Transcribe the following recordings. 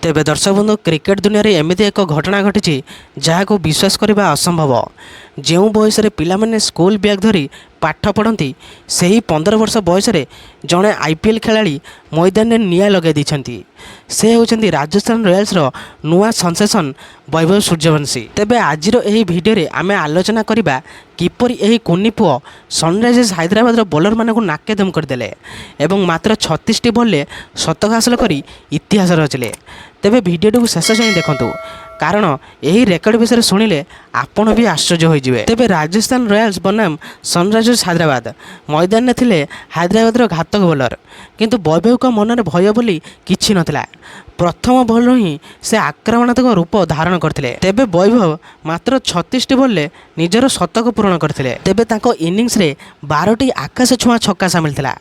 तेबे दर्शक बंधु क्रिकेट दुनिया रे एमिति एक घटना घटी जहाँ विश्वास करने असंभव। जो बयस पिलामाने स्कूल बैग धरी पाठ पढ़ती से ही 15 वर्ष बयस जड़े आईपीएल खेलाड़ी मैदान में निआं लगे देती। से होती राजस्थान रॉयल्स नुआ सेंसेशन वैभव सूर्यवंशी। तेबे आज यही भिडियो आम आलोचना करवा किपरि यही कुनी पुओ सनराइजर्स हैदराबाद बॉलर मानक नाकेदम करदे एवं मात्र 36 बॉल शतक हासिल कर इतिहास रचिले। तेबे भिडियो को शेष जाए देखंतु कारण यही रेकर्ड विषय शुणिले आपण भी आश्चर्य होइजिवे। तेबे राजस्थान रॉयल्स बनाम सनराइजर्स हैदराबाद मैदान में थिले हैदराबाद घातक बॉलर किंतु वैभव का मन में भय बोली किछि नथिला। प्रथम बॉल ही से आक्रामणात्मक रूप धारण करथिले। तेबे वैभव मात्र 36 बॉल निजर शतक पूरण करथिले। तेबे तांको इनिंग्स रे 12टी आकाश छुआ छक्का सामिल थिला।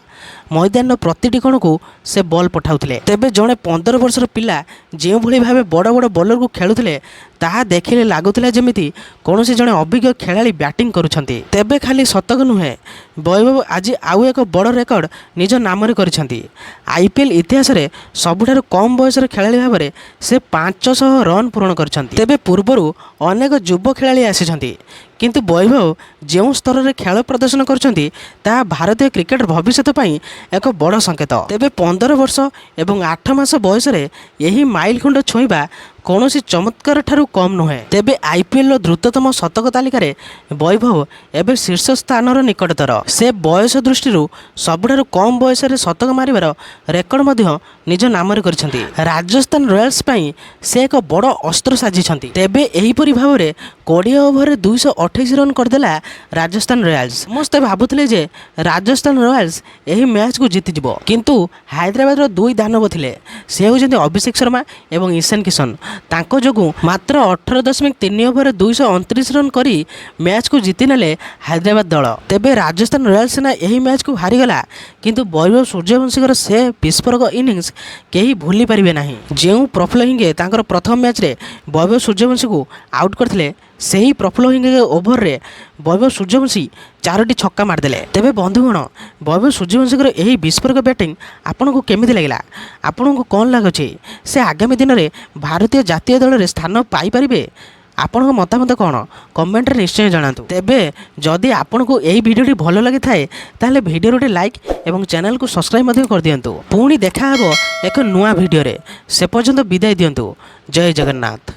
मैदान प्रतिटी कोण को से बॉल पठाउथिले। तेबे जड़े 15 वर्षर पिला जो भली भावे बड़ बड़ बॉलर को खेलुथिले ताहा देखिले लागुथिला जेमिति कौनसी जड़े अभिज्ञ खेलाड़ी बैटिंग करुछंती। तेबे खाली शतक नुहे वैभव आज आउ एक बड़ रेकर्ड निज नाम रे करिसंती। आईपीएल इतिहास रे सबुठारु कम बयसर खेलाड़ी भाव में से 500 रन पूरण करछंती। तेबे पूर्वरु अनेक युव खेलाड़ी आसिछंती किंतु वैभव जो स्तर में खेल प्रदर्शन करछंती ता भारतीय क्रिकेट भविष्य पाई एक बड़ संकेत। तेबे 15 वर्ष एवं 8 मास बयस यही माइल खुंड छुईबा कौनसी चमत्कार ठारू कम नुहे। तेबे आईपीएल द्रुततम शतक तालिकार वैभव एवं शीर्ष स्थान निकटतर। से बयस दृष्टि सबुठारु कम बयस शतक मारिबार रेकर्ड मध्य निज नाम करिसेंती। राजस्थान रॉयल्स पई से एक बड़ अस्त्र साजिछंती। तेबे एहीपरि भाव में 20 ओवर 228 रन करदेला राजस्थान रॉयल्स। समस्ते भाबुथिले जे राजस्थान रॉयल्स यही मैच को जीतिजिबो किंतु हैदराबाद दुई दानव थिले। से होउछन्ती अभिषेक शर्मा एवं ईशान किशन। तांको जोगु मात्र 18.3 ओवर 229 रन करी मैच को जीति नेले हैदराबाद दल। तेबे राजस्थान रॉयल्स ना यही मैच को हारीगला किंतु वैभव सूर्यवंशी से विस्फोरक इनिंग्स कहीं भूली पारिबे नाही। जो प्रफुल्ल हिंगे तांकर प्रथम मैच रे वैभव सूर्यवंशी को आउट करथिले से ही प्रफुल्ल हिंगे ओभर रे वैभव सूर्यवंशी 4टी छक्का मारदेले। तेबे बंधुगण वैभव सूर्यवंशी यही विस्फोरक बैटिंग आपन को केमिति लागला? आपन को कौन लागुଛି से आगामी दिन में भारतीय जातीय दल रे स्थान पाई परिबे? आपण मतामत कौन कमेंट रे निश्चय जणातु। तेबे जदि आपन को यही वीडियो भल लगी थाए ताले वीडियो रे लाइक एवं चैनल को सब्सक्राइब मध्य कर दियंतु। पुणी देखा हबो एक नुआ वीडियो रे। से पर्यंत विदाय दियंतु। जय जगन्नाथ।